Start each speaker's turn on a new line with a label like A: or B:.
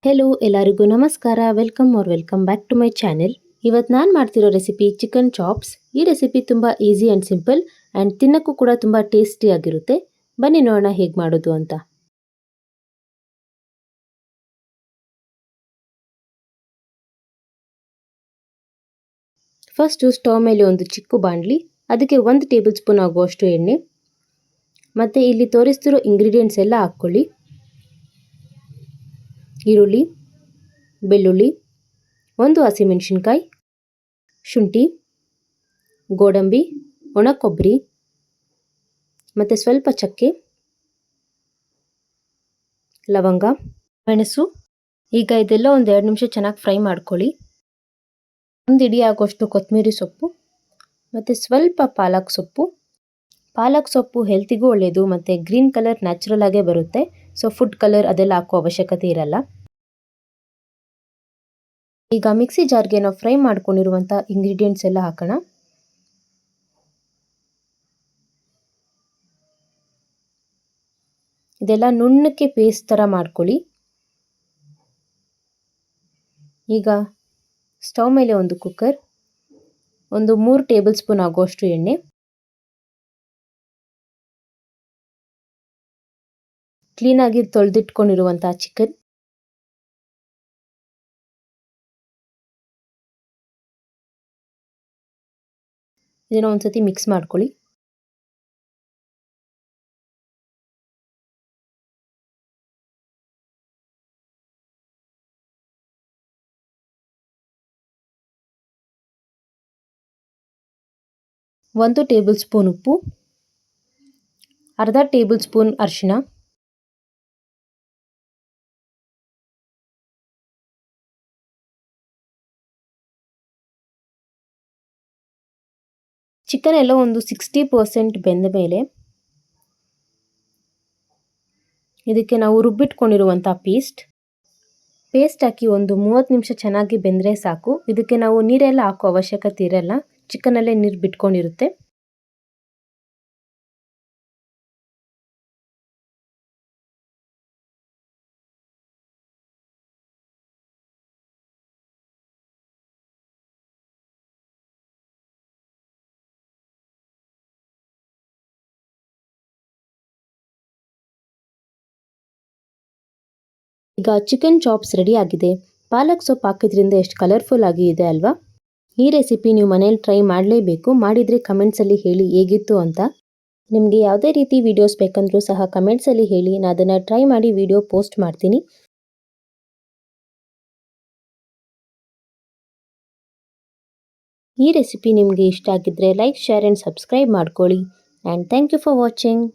A: Hello ಎಲ್ಲರಿಗೂ ನಮಸ್ಕಾರ. Welcome back to my channel. ಇವತ್ತು ನಾನು ಮಾಡ್ತಿರೋ ರೆಸಿಪಿ ಚಿಕನ್ ಚಾಪ್ಸ್. ಈ ರೆಸಿಪಿ ತುಂಬ ಈಸಿ ಆ್ಯಂಡ್ ಸಿಂಪಲ್ ಆ್ಯಂಡ್ ತಿನ್ನೋಕ್ಕೂ ಕೂಡ ತುಂಬ ಟೇಸ್ಟಿಯಾಗಿರುತ್ತೆ. ಬನ್ನಿ ನೋಡೋಣ ಹೇಗೆ ಮಾಡೋದು ಅಂತ. ಫಸ್ಟು ಸ್ಟವ್ ಮೇಲೆ ಒಂದು ಚಿಕ್ಕ ಬಾಣಲಿ, ಅದಕ್ಕೆ 1 ಟೇಬಲ್ ಸ್ಪೂನ್ ಆಗುವಷ್ಟು ಎಣ್ಣೆ, ಮತ್ತು ಇಲ್ಲಿ ತೋರಿಸ್ತಿರೋ ಇಂಗ್ರೀಡಿಯೆಂಟ್ಸ್ ಎಲ್ಲ ಹಾಕ್ಕೊಳ್ಳಿ. ಈರುಳ್ಳಿ, ಬೆಳ್ಳುಳ್ಳಿ, 1 ಹಸಿಮೆಣಸಿನ್ಕಾಯಿ, ಶುಂಠಿ, ಗೋಡಂಬಿ, ಒಣ ಕೊಬ್ಬರಿ ಮತ್ತು ಸ್ವಲ್ಪ ಚಕ್ಕೆ, ಲವಂಗ, ಮೆಣಸು. ಈಗ ಇದೆಲ್ಲ ಒಂದು 2 ನಿಮಿಷ ಚೆನ್ನಾಗಿ ಫ್ರೈ ಮಾಡ್ಕೊಳ್ಳಿ. 1 ಹಿಡಿ ಆಗುವಷ್ಟು ಕೊತ್ತಂಬರಿ ಸೊಪ್ಪು ಮತ್ತು ಸ್ವಲ್ಪ ಪಾಲಕ್ ಸೊಪ್ಪು. ಪಾಲಕ್ ಸೊಪ್ಪು ಹೆಲ್ತಿಗೂ ಒಳ್ಳೆಯದು ಮತ್ತು ಗ್ರೀನ್ ಕಲರ್ ನ್ಯಾಚುರಲ್ ಆಗೇ ಬರುತ್ತೆ. ಸೊ ಫುಡ್ ಕಲರ್ ಅದೆಲ್ಲ ಹಾಕೋ ಅವಶ್ಯಕತೆ ಇರಲ್ಲ. ಈಗ ಮಿಕ್ಸಿ ಜಾರ್ಗೆ ನಾವು ಫ್ರೈ ಮಾಡ್ಕೊಂಡಿರುವಂಥ ಇಂಗ್ರೀಡಿಯೆಂಟ್ಸ್ ಎಲ್ಲ ಹಾಕೋಣ. ಇದೆಲ್ಲ ನುಣ್ಣಕ್ಕೆ ಪೇಸ್ಟ್ ಥರ ಮಾಡ್ಕೊಳ್ಳಿ. ಈಗ ಸ್ಟವ್ ಮೇಲೆ ಒಂದು ಕುಕ್ಕರ್, ಒಂದು 3 ಟೇಬಲ್ ಸ್ಪೂನ್ ಆಗುವಷ್ಟು ಎಣ್ಣೆ, ಕ್ಲೀನಾಗಿ ತೊಳೆದಿಟ್ಕೊಂಡಿರುವಂಥ ಚಿಕನ್, ಇದನ್ನು ಒಂದ್ಸತಿ ಮಿಕ್ಸ್ ಮಾಡ್ಕೊಳ್ಳಿ. ಒಂದು ಟೇಬಲ್ ಸ್ಪೂನ್ ಉಪ್ಪು, ಅರ್ಧ ಟೇಬಲ್ ಸ್ಪೂನ್ ಅರಿಶಿನ, ಚಿಕನ್ ಎಲ್ಲ ಒಂದು 60% ಬೆಂದ ಮೇಲೆ ಇದಕ್ಕೆ ನಾವು ರುಬ್ಬಿಟ್ಕೊಂಡಿರುವಂಥ ಪೇಸ್ಟ್ ಹಾಕಿ ಒಂದು 30 ನಿಮಿಷ ಚೆನ್ನಾಗಿ ಬೆಂದರೆ ಸಾಕು. ಇದಕ್ಕೆ ನಾವು ನೀರೆಲ್ಲ ಹಾಕೋ ಅವಶ್ಯಕತೆ ಇರಲ್ಲ, ಚಿಕನಲ್ಲೇ ನೀರು ಬಿಟ್ಕೊಂಡಿರುತ್ತೆ. ಈಗ ಚಿಕನ್ ಚಾಪ್ಸ್ ರೆಡಿ ಆಗಿದೆ. ಪಾಲಕ್ ಸೊಪ್ಪು ಹಾಕಿದ್ರಿಂದ ಎಷ್ಟು ಕಲರ್ಫುಲ್ ಆಗಿ ಇದೆ ಅಲ್ವಾ? ಈ ರೆಸಿಪಿ ನೀವು ಮನೇಲಿ ಟ್ರೈ ಮಾಡಲೇಬೇಕು. ಮಾಡಿದರೆ ಕಮೆಂಟ್ಸಲ್ಲಿ ಹೇಳಿ ಹೇಗಿತ್ತು ಅಂತ. ನಿಮಗೆ ಯಾವುದೇ ರೀತಿ ವಿಡಿಯೋಸ್ ಬೇಕಂದ್ರೂ ಸಹ ಕಮೆಂಟ್ಸಲ್ಲಿ ಹೇಳಿ, ನಾನು ಅದನ್ನು ಟ್ರೈ ಮಾಡಿ ವಿಡಿಯೋ ಪೋಸ್ಟ್ ಮಾಡ್ತೀನಿ. ಈ ರೆಸಿಪಿ ನಿಮಗೆ ಇಷ್ಟ ಆಗಿದ್ದರೆ ಲೈಕ್, ಶೇರ್ ಆ್ಯಂಡ್ ಸಬ್ಸ್ಕ್ರೈಬ್ ಮಾಡ್ಕೊಳ್ಳಿ. And thank you for watching.